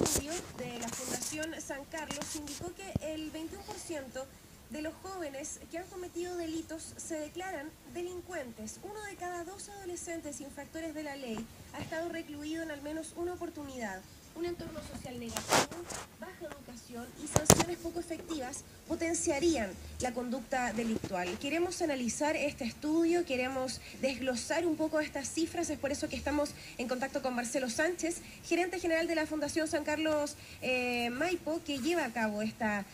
estudio de la Fundación San Carlos indicó que el 21% de los jóvenes que han cometido delitos se declaran delincuentes. Uno de cada dos adolescentes infractores de la ley ha estado recluido en al menos una oportunidad. Un entorno social negativo, baja educación y sanciones poco efectivas potenciarían la conducta delictual. Queremos analizar este estudio, queremos desglosar un poco estas cifras, es por eso que estamos en contacto con Marcelo Sánchez, gerente general de la Fundación San Carlos Maipo, que lleva a cabo este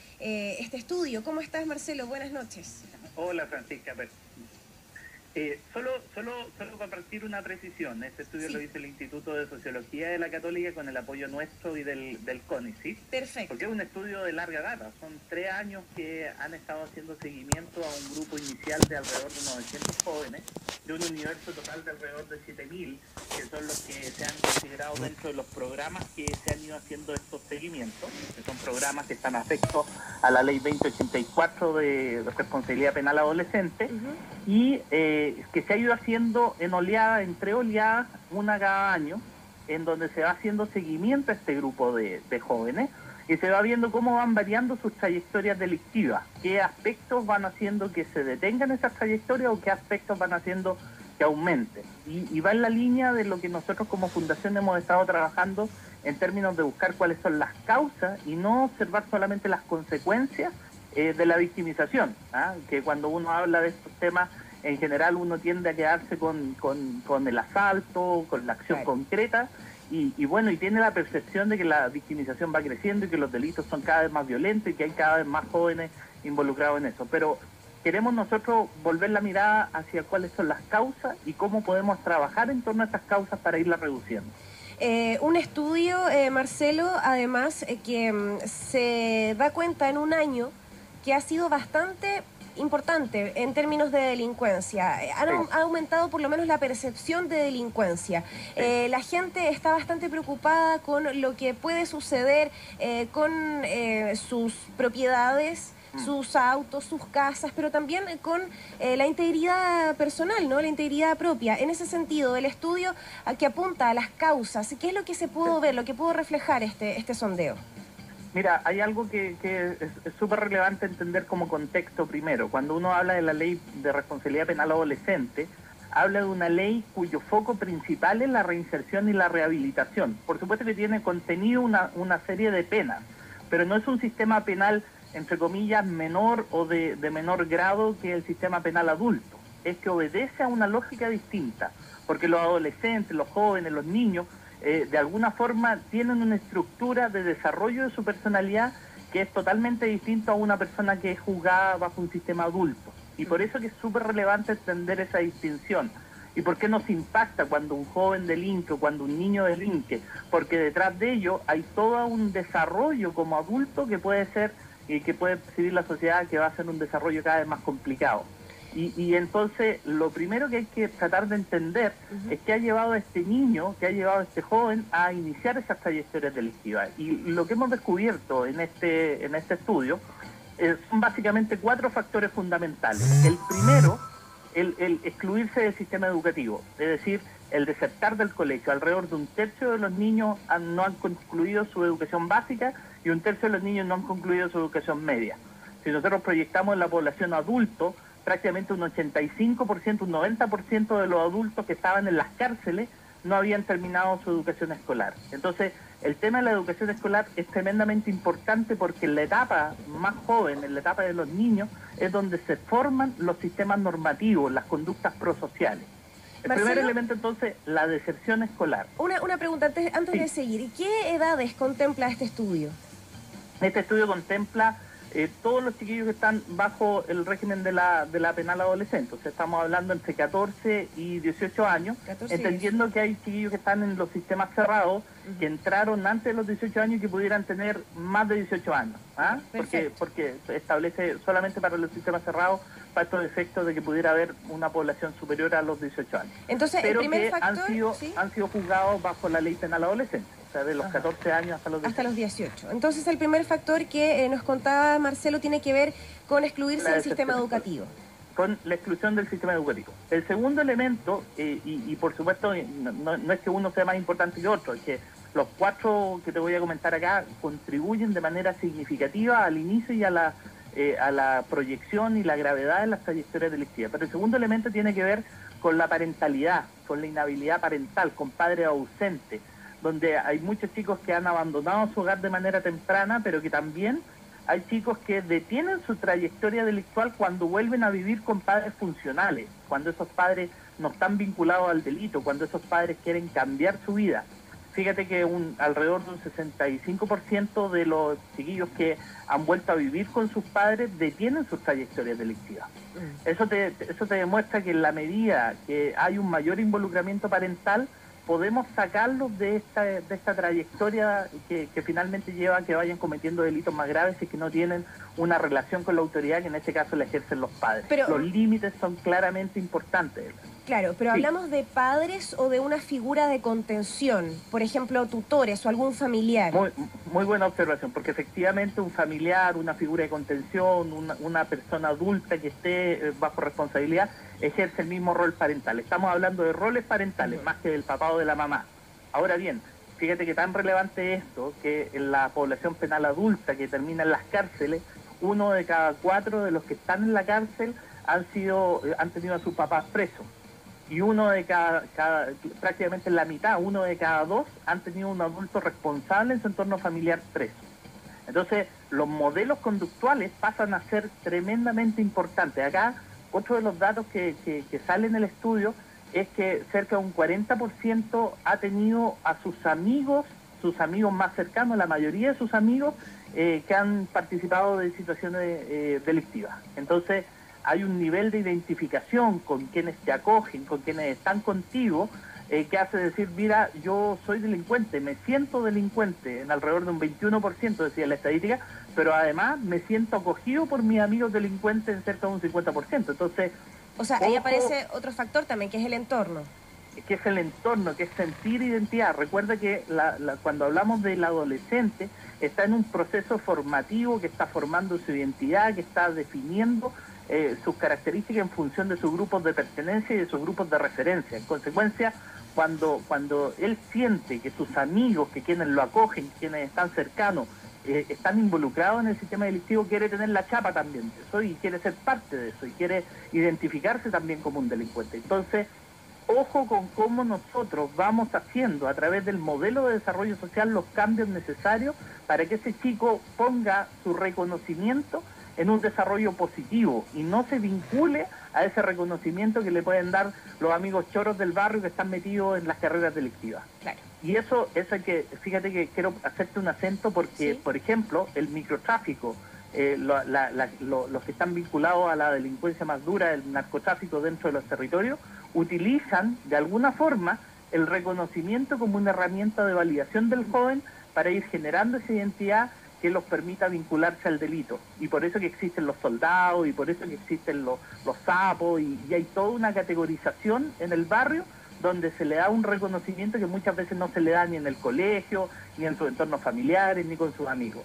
estudio. ¿Cómo estás, Marcelo? Buenas noches. Hola, Francisca. Solo compartir una precisión. Este estudio lo hizo el Instituto de Sociología de la Católica con el apoyo nuestro y del CONICYT. Perfecto. Porque es un estudio de larga data. Son 3 años que han estado haciendo seguimiento a un grupo inicial de alrededor de 900 jóvenes, de un universo total de alrededor de 7.000, que son los que se han considerado dentro de los programas que se han ido haciendo estos seguimientos, que son programas que están afectos a la Ley 2084 de responsabilidad penal adolescente, y que se ha ido haciendo en oleadas, entre oleadas, una cada año, en donde se va haciendo seguimiento a este grupo de jóvenes y se va viendo cómo van variando sus trayectorias delictivas, qué aspectos van haciendo que se detengan esas trayectorias o qué aspectos van haciendo que aumenten. Y va en la línea de lo que nosotros como fundación hemos estado trabajando en términos de buscar cuáles son las causas y no observar solamente las consecuencias de la victimización, que cuando uno habla de estos temas, en general uno tiende a quedarse con el asalto, con la acción concreta, y bueno, y tiene la percepción de que la victimización va creciendo y que los delitos son cada vez más violentos y que hay cada vez más jóvenes involucrados en eso. Pero queremos nosotros volver la mirada hacia cuáles son las causas y cómo podemos trabajar en torno a estas causas para irlas reduciendo. Un estudio, Marcelo, además, que se da cuenta en un año que ha sido bastante importante en términos de delincuencia. Ha aumentado por lo menos la percepción de delincuencia. La gente está bastante preocupada con lo que puede suceder con sus propiedades, sus autos, sus casas, pero también con la integridad personal, ¿no? La integridad propia. En ese sentido, el estudio que apunta a las causas, ¿qué es lo que se pudo ver, lo que pudo reflejar este sondeo? Mira, hay algo que es súper relevante entender como contexto primero. Cuando uno habla de la ley de responsabilidad penal adolescente, habla de una ley cuyo foco principal es la reinserción y la rehabilitación. Por supuesto que tiene contenido una serie de penas, pero no es un sistema penal, entre comillas, menor o de menor grado que el sistema penal adulto. Es que obedece a una lógica distinta, porque los adolescentes, los jóvenes, los niños, de alguna forma tienen una estructura de desarrollo de su personalidad que es totalmente distinto a una persona que es juzgada bajo un sistema adulto. Y por eso que es súper relevante entender esa distinción. ¿Y por qué nos impacta cuando un joven delinque o cuando un niño delinque? Porque detrás de ello hay todo un desarrollo como adulto que puede ser y que puede percibir la sociedad, que va a ser un desarrollo cada vez más complicado. Y entonces lo primero que hay que tratar de entender es qué ha llevado a este niño, qué ha llevado a este joven a iniciar esas trayectorias delictivas. Y lo que hemos descubierto en este estudio son básicamente 4 factores fundamentales. El primero, el excluirse del sistema educativo, es decir, el desertar del colegio. Alrededor de un tercio de los niños no han concluido su educación básica y un tercio de los niños no han concluido su educación media. Si nosotros proyectamos en la población adulto, prácticamente un 85%, un 90% de los adultos que estaban en las cárceles no habían terminado su educación escolar. Entonces, el tema de la educación escolar es tremendamente importante porque en la etapa más joven, en la etapa de los niños, es donde se forman los sistemas normativos, las conductas prosociales. El primer elemento, entonces, la deserción escolar. Una pregunta antes de seguir. ¿Qué edades contempla este estudio? Este estudio contempla todos los chiquillos que están bajo el régimen de la penal adolescente. O sea, estamos hablando entre 14 y 18 años, entendiendo que hay chiquillos que están en los sistemas cerrados, que entraron antes de los 18 años y que pudieran tener más de 18 años. Porque establece solamente para los sistemas cerrados, para estos efectos de que pudiera haber una población superior a los 18 años. Entonces, pero el primer que factor, han sido juzgados bajo la ley penal adolescente. O sea, de los 14 años hasta los 18. Hasta los 18. Entonces, el primer factor que nos contaba Marcelo tiene que ver con excluirse del sistema educativo. Con la exclusión del sistema educativo. El segundo elemento, y por supuesto no es que uno sea más importante que otro, es que los 4 que te voy a comentar acá contribuyen de manera significativa al inicio y a la proyección y la gravedad de las trayectorias delictivas. Pero el segundo elemento tiene que ver con la parentalidad, con la inhabilidad parental, con padres ausentes, donde hay muchos chicos que han abandonado su hogar de manera temprana, pero que también hay chicos que detienen su trayectoria delictual cuando vuelven a vivir con padres funcionales, cuando esos padres no están vinculados al delito, cuando esos padres quieren cambiar su vida. Fíjate que alrededor de un 65% de los chiquillos que han vuelto a vivir con sus padres detienen sus trayectorias delictivas. Eso te demuestra que en la medida que hay un mayor involucramiento parental, podemos sacarlos de esta trayectoria que finalmente lleva a que vayan cometiendo delitos más graves y que no tienen una relación con la autoridad, que en este caso la ejercen los padres. Pero los límites son claramente importantes. Claro, pero sí. ¿Hablamos de padres o de una figura de contención? Por ejemplo, tutores o algún familiar. Muy buena observación, porque efectivamente un familiar, una figura de contención, una persona adulta que esté bajo responsabilidad, ejerce el mismo rol parental. Estamos hablando de roles parentales, más que del papá o de la mamá. Ahora bien, fíjate que tan relevante esto, que en la población penal adulta que termina en las cárceles, 1 de cada 4 de los que están en la cárcel han tenido a sus papás presos. Y prácticamente la mitad, 1 de cada 2, han tenido un adulto responsable en su entorno familiar preso. Entonces, los modelos conductuales pasan a ser tremendamente importantes. Acá, otro de los datos que sale en el estudio es que cerca de un 40% ha tenido a sus amigos más cercanos, la mayoría de sus amigos, que han participado de situaciones delictivas. Entonces, hay un nivel de identificación con quienes te acogen, con quienes están contigo, que hace decir, mira, yo soy delincuente, me siento delincuente, en alrededor de un 21%, decía la estadística, pero además me siento acogido por mis amigos delincuentes en cerca de un 50%. Entonces, o sea, ahí aparece otro factor también, que es el entorno. Que es el entorno, que es sentir identidad. Recuerda que cuando hablamos del adolescente, está en un proceso formativo, que está formando su identidad, que está definiendo sus características en función de sus grupos de pertenencia y de sus grupos de referencia. En consecuencia, cuando él siente que sus amigos, que quienes lo acogen, quienes están cercanos, están involucrados en el sistema delictivo, quiere tener la chapa también de eso y quiere ser parte de eso y quiere identificarse también como un delincuente. Entonces, ojo con cómo nosotros vamos haciendo a través del modelo de desarrollo social los cambios necesarios para que ese chico ponga su reconocimiento en un desarrollo positivo y no se vincule a ese reconocimiento que le pueden dar los amigos choros del barrio que están metidos en las carreras delictivas. Claro. Y eso es que, fíjate que quiero hacerte un acento porque, ¿sí? Por ejemplo, el microtráfico, los que están vinculados a la delincuencia más dura, el narcotráfico dentro de los territorios, utilizan de alguna forma el reconocimiento como una herramienta de validación del joven para ir generando esa identidad que los permita vincularse al delito. Y por eso que existen los soldados, y por eso que existen los sapos, y hay toda una categorización en el barrio donde se le da un reconocimiento que muchas veces no se le da ni en el colegio, ni en sus entornos familiares, ni con sus amigos.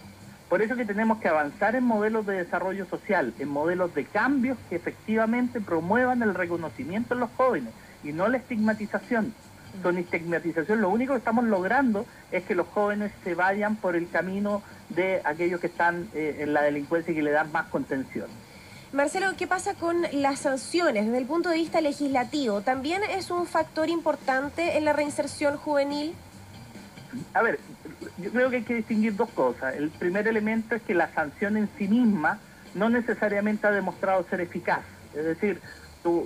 Por eso que tenemos que avanzar en modelos de desarrollo social, en modelos de cambios que efectivamente promuevan el reconocimiento en los jóvenes y no la estigmatización. Con estigmatización lo único que estamos logrando es que los jóvenes se vayan por el camino de aquellos que están en la delincuencia y que le dan más contención. Marcelo, ¿qué pasa con las sanciones desde el punto de vista legislativo? ¿También es un factor importante en la reinserción juvenil? A ver, yo creo que hay que distinguir dos cosas. El primer elemento es que la sanción en sí misma no necesariamente ha demostrado ser eficaz. Es decir,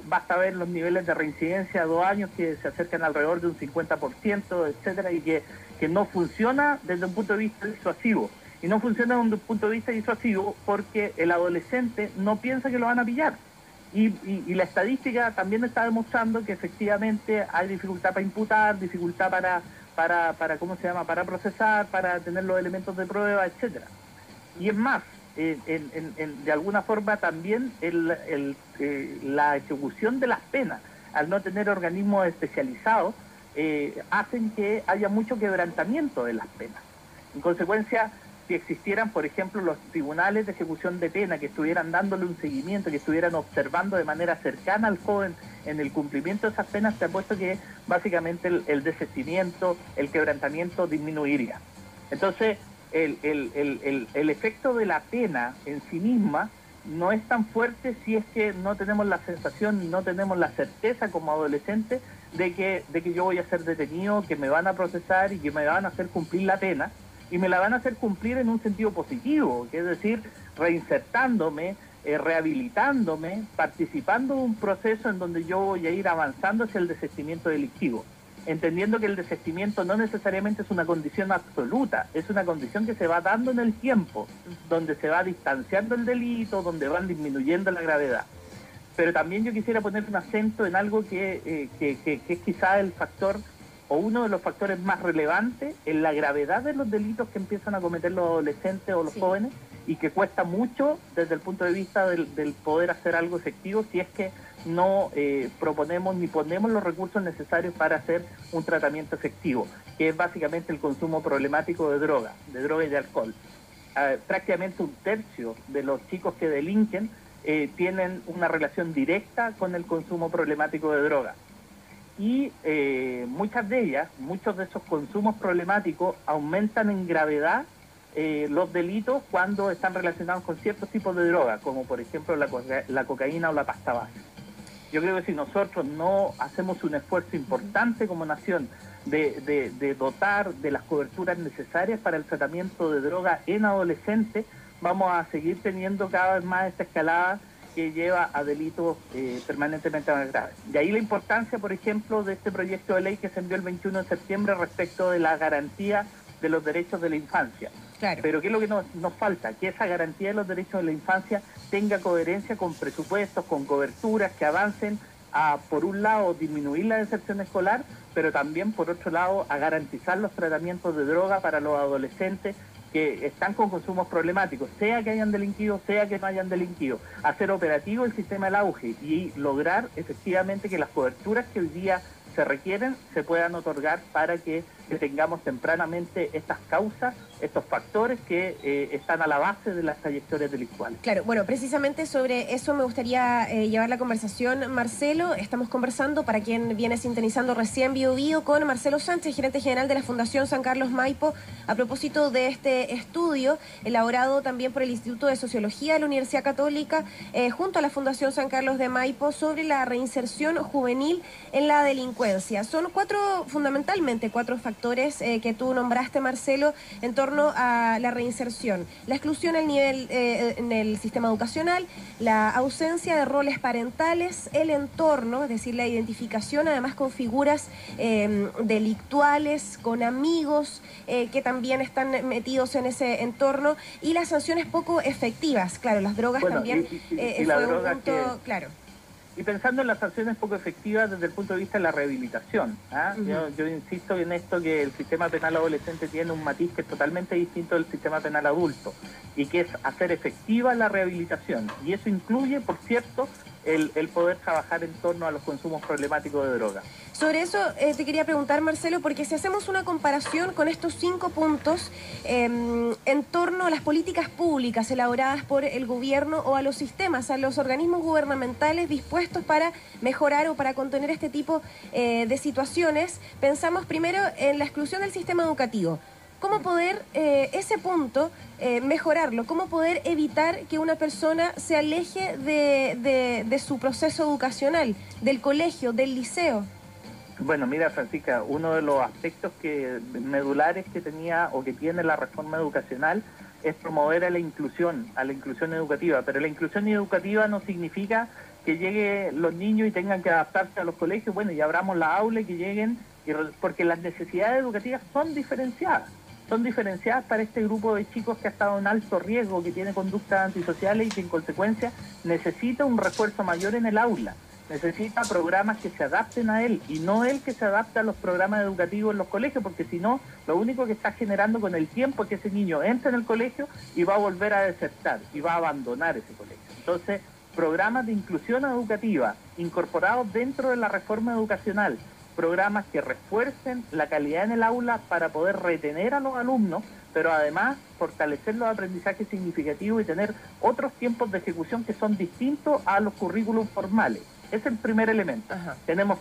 basta ver los niveles de reincidencia a 2 años que se acercan alrededor de un 50%, etcétera, y que no funciona desde un punto de vista disuasivo. Y no funciona desde un punto de vista disuasivo porque el adolescente no piensa que lo van a pillar. Y la estadística también está demostrando que efectivamente hay dificultad para imputar, dificultad para ¿cómo se llama?, para procesar, para tener los elementos de prueba, etcétera. Y es más, de alguna forma también la ejecución de las penas, al no tener organismos especializados, hacen que haya mucho quebrantamiento de las penas. En consecuencia, si existieran, por ejemplo, los tribunales de ejecución de pena que estuvieran dándole un seguimiento, que estuvieran observando de manera cercana al joven en el cumplimiento de esas penas, te apuesto que básicamente el desistimiento, el quebrantamiento disminuiría. Entonces, el efecto de la pena en sí misma no es tan fuerte si es que no tenemos la sensación, no tenemos la certeza como adolescentes de que yo voy a ser detenido, que me van a procesar y que me van a hacer cumplir la pena, y me la van a hacer cumplir en un sentido positivo, que es decir, reinsertándome, rehabilitándome, participando de un proceso en donde yo voy a ir avanzando hacia el desistimiento delictivo, entendiendo que el desistimiento no necesariamente es una condición absoluta, es una condición que se va dando en el tiempo, donde se va distanciando el delito, donde van disminuyendo la gravedad. Pero también yo quisiera poner un acento en algo que es quizá el factor o uno de los factores más relevantes en la gravedad de los delitos que empiezan a cometer los adolescentes o los jóvenes, y que cuesta mucho desde el punto de vista del poder hacer algo efectivo si es que no proponemos ni ponemos los recursos necesarios para hacer un tratamiento efectivo, que es básicamente el consumo problemático de droga y de alcohol. Prácticamente un tercio de los chicos que delinquen tienen una relación directa con el consumo problemático de droga. Y muchos de esos consumos problemáticos aumentan en gravedad los delitos cuando están relacionados con ciertos tipos de drogas, como por ejemplo la cocaína o la pasta base. Yo creo que si nosotros no hacemos un esfuerzo importante como nación de dotar de las coberturas necesarias para el tratamiento de drogas en adolescentes, vamos a seguir teniendo cada vez más esta escalada que lleva a delitos permanentemente más graves. De ahí la importancia, por ejemplo, de este proyecto de ley que se envió el 21 de septiembre respecto de la garantía de los derechos de la infancia. Claro. Pero ¿qué es lo que nos falta? Que esa garantía de los derechos de la infancia tenga coherencia con presupuestos, con coberturas que avancen a, por un lado, disminuir la deserción escolar, pero también, por otro lado, a garantizar los tratamientos de droga para los adolescentes que están con consumos problemáticos, sea que hayan delinquido, sea que no hayan delinquido, hacer operativo el sistema del auge y lograr efectivamente que las coberturas que hoy día se requieren se puedan otorgar para que detengamos tempranamente estas causas, estos factores que están a la base de las trayectorias delictuales. Claro, bueno, precisamente sobre eso me gustaría llevar la conversación, Marcelo. Estamos conversando, para quien viene sintonizando recién, Bio Bio, con Marcelo Sánchez, gerente general de la Fundación San Carlos Maipo, a propósito de este estudio elaborado también por el Instituto de Sociología de la Universidad Católica, junto a la Fundación San Carlos de Maipo, sobre la reinserción juvenil en la delincuencia. Son fundamentalmente cuatro factores que tú nombraste, Marcelo, en torno a la reinserción: la exclusión al nivel en el sistema educacional, la ausencia de roles parentales, el entorno, es decir, la identificación además con figuras delictuales, con amigos que también están metidos en ese entorno, y las sanciones poco efectivas. Claro, las drogas también y fue un punto, claro. Y pensando en las sanciones poco efectivas desde el punto de vista de la rehabilitación. Yo insisto en esto, que el sistema penal adolescente tiene un matiz que es totalmente distinto del sistema penal adulto, y que es hacer efectiva la rehabilitación. Y eso incluye, por cierto, el poder trabajar en torno a los consumos problemáticos de droga. Sobre eso te quería preguntar, Marcelo, porque si hacemos una comparación con estos 5 puntos en torno a las políticas públicas elaboradas por el gobierno o a los sistemas, a los organismos gubernamentales dispuestos para mejorar o para contener este tipo de situaciones, pensamos primero en la exclusión del sistema educativo. ¿Cómo poder ese punto mejorarlo? ¿Cómo poder evitar que una persona se aleje de su proceso educacional, del colegio, del liceo? Bueno, mira, Francisca, uno de los aspectos medulares que tenía o que tiene la reforma educacional es promover a la inclusión educativa, pero la inclusión educativa no significa que lleguen los niños y tengan que adaptarse a los colegios. Bueno, y abramos la aula y que lleguen, porque las necesidades educativas son diferenciadas para este grupo de chicos que ha estado en alto riesgo, que tiene conductas antisociales y que en consecuencia necesita un refuerzo mayor en el aula. Necesita programas que se adapten a él y no él que se adapte a los programas educativos en los colegios, porque si no, lo único que está generando con el tiempo es que ese niño entre en el colegio y va a volver a desertar y va a abandonar ese colegio. Entonces, programas de inclusión educativa incorporados dentro de la reforma educacional, programas que refuercen la calidad en el aula para poder retener a los alumnos, pero además fortalecer los aprendizajes significativos y tener otros tiempos de ejecución que son distintos a los currículos formales. Es el primer elemento. Ajá. Tenemos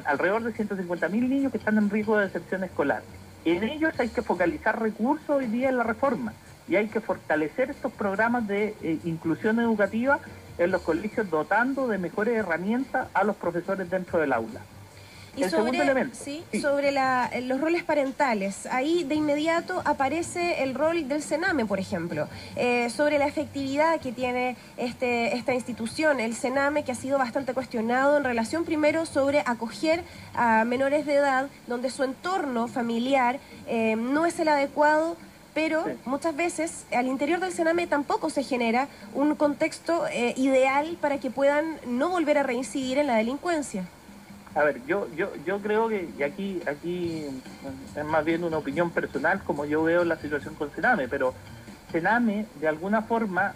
alrededor de 150.000 niños que están en riesgo de deserción escolar. En ellos hay que focalizar recursos hoy día en la reforma y hay que fortalecer estos programas de inclusión educativa en los colegios, dotando de mejores herramientas a los profesores dentro del aula. Y el segundo elemento, sí. Sobre los roles parentales, ahí de inmediato aparece el rol del Sename, por ejemplo, sobre la efectividad que tiene esta institución, el Sename, que ha sido bastante cuestionado en relación primero sobre acoger a menores de edad, donde su entorno familiar no es el adecuado, pero sí, muchas veces al interior del Sename tampoco se genera un contexto ideal para que puedan no volver a reincidir en la delincuencia. A ver, yo creo que, y aquí es más bien una opinión personal, como yo veo la situación con Sename, pero Sename de alguna forma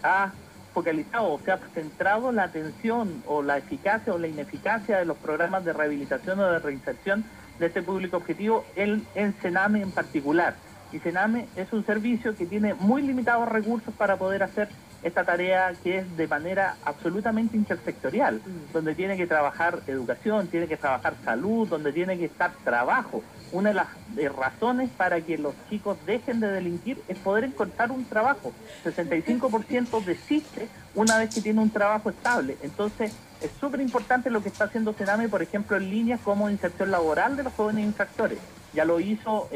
ha focalizado, o sea, ha centrado la atención o la eficacia o la ineficacia de los programas de rehabilitación o de reinserción de este público objetivo en Sename en particular. Y Sename es un servicio que tiene muy limitados recursos para poder hacer esta tarea que es de manera absolutamente intersectorial, donde tiene que trabajar educación, tiene que trabajar salud, donde tiene que estar trabajo. Una de las razones para que los chicos dejen de delinquir es poder encontrar un trabajo. 65% desiste una vez que tiene un trabajo estable. Entonces, es súper importante lo que está haciendo Sename, por ejemplo, en líneas como inserción laboral de los jóvenes infractores. Ya lo hizo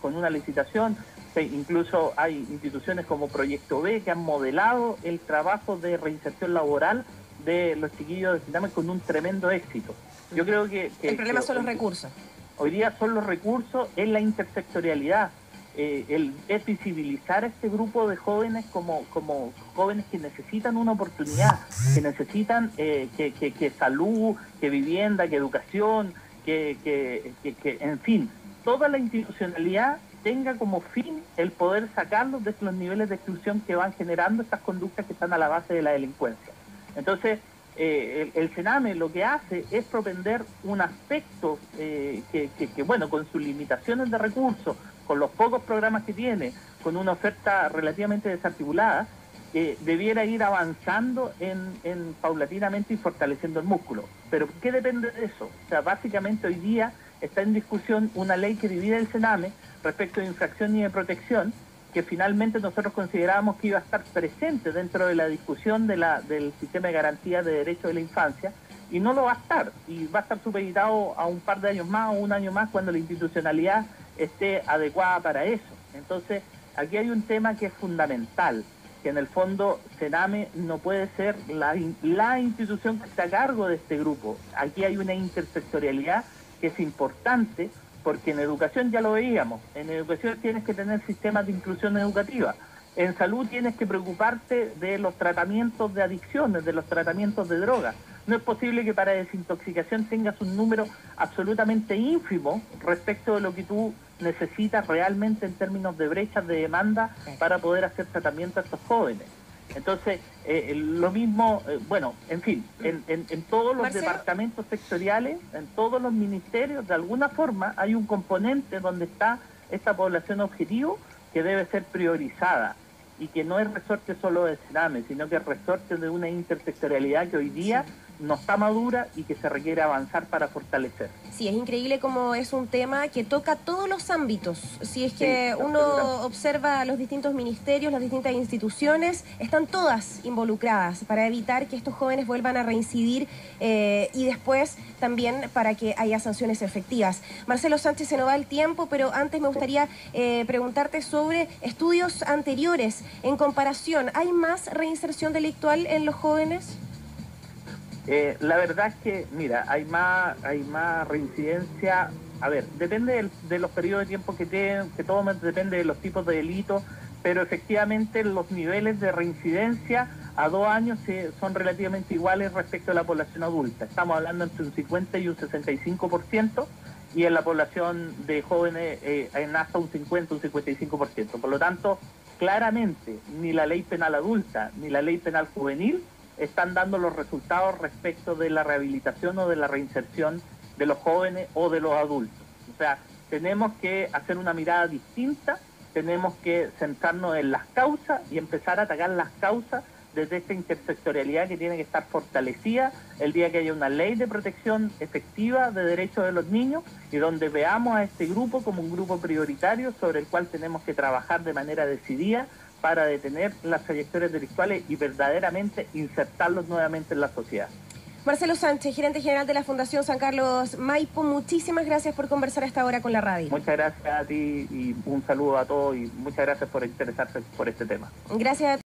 con una licitación. Incluso hay instituciones como Proyecto B que han modelado el trabajo de reinserción laboral de los chiquillos de Sename con un tremendo éxito. Yo creo que el problema son los recursos. Hoy día son los recursos, es la intersectorialidad, es visibilizar a este grupo de jóvenes como jóvenes que necesitan una oportunidad, que necesitan que salud, que vivienda, que educación, que en fin, toda la institucionalidad tenga como fin el poder sacarlos de los niveles de exclusión que van generando estas conductas que están a la base de la delincuencia. Entonces, el Sename lo que hace es propender un aspecto que, bueno, con sus limitaciones de recursos, con los pocos programas que tiene, con una oferta relativamente desarticulada, debiera ir avanzando en paulatinamente y fortaleciendo el músculo. Pero ¿qué depende de eso? O sea, básicamente hoy día está en discusión una ley que divide el Sename respecto de infracción y de protección, que finalmente nosotros considerábamos que iba a estar presente dentro de la discusión del sistema de garantía de derechos de la infancia, y no lo va a estar, y va a estar supeditado a un par de años más o un año más cuando la institucionalidad esté adecuada para eso. Entonces, aquí hay un tema que es fundamental, que en el fondo Sename no puede ser la institución que está a cargo de este grupo. Aquí hay una intersectorialidad que es importante, porque en educación ya lo veíamos, en educación tienes que tener sistemas de inclusión educativa, en salud tienes que preocuparte de los tratamientos de adicciones, de los tratamientos de drogas. No es posible que para desintoxicación tengas un número absolutamente ínfimo respecto de lo que tú necesitas realmente en términos de brechas de demanda para poder hacer tratamiento a estos jóvenes. Entonces, lo mismo, bueno, en fin, en todos los departamentos sectoriales, en todos los ministerios, de alguna forma hay un componente donde está esta población objetivo que debe ser priorizada y que no es resorte solo de Sename, sino que es resorte de una intersectorialidad que hoy día no está madura y que se requiere avanzar para fortalecer. Sí, es increíble cómo es un tema que toca todos los ámbitos. Si es que uno observa los distintos ministerios, las distintas instituciones, están todas involucradas para evitar que estos jóvenes vuelvan a reincidir y después también para que haya sanciones efectivas. Marcelo Sánchez, se nos va el tiempo, pero antes me gustaría preguntarte sobre estudios anteriores. En comparación, ¿hay más reinserción delictual en los jóvenes? La verdad es que, mira, hay más reincidencia. A ver, depende de los periodos de tiempo que tomen, depende de los tipos de delitos, pero efectivamente los niveles de reincidencia a 2 años son relativamente iguales respecto a la población adulta. Estamos hablando entre un 50 y un 65%, y en la población de jóvenes en hasta un 50, un 55%. Por lo tanto, claramente, ni la ley penal adulta ni la ley penal juvenil están dando los resultados respecto de la rehabilitación o de la reinserción de los jóvenes o de los adultos. O sea, tenemos que hacer una mirada distinta tenemos que centrarnos en las causas y empezar a atacar las causas desde esta intersectorialidad que tiene que estar fortalecida el día que haya una ley de protección efectiva de derechos de los niños y donde veamos a este grupo como un grupo prioritario sobre el cual tenemos que trabajar de manera decidida para detener las trayectorias delictuales y verdaderamente insertarlos nuevamente en la sociedad. Marcelo Sánchez, gerente general de la Fundación San Carlos Maipo, muchísimas gracias por conversar a esta hora con la radio. Muchas gracias a ti y un saludo a todos y muchas gracias por interesarse por este tema. Gracias a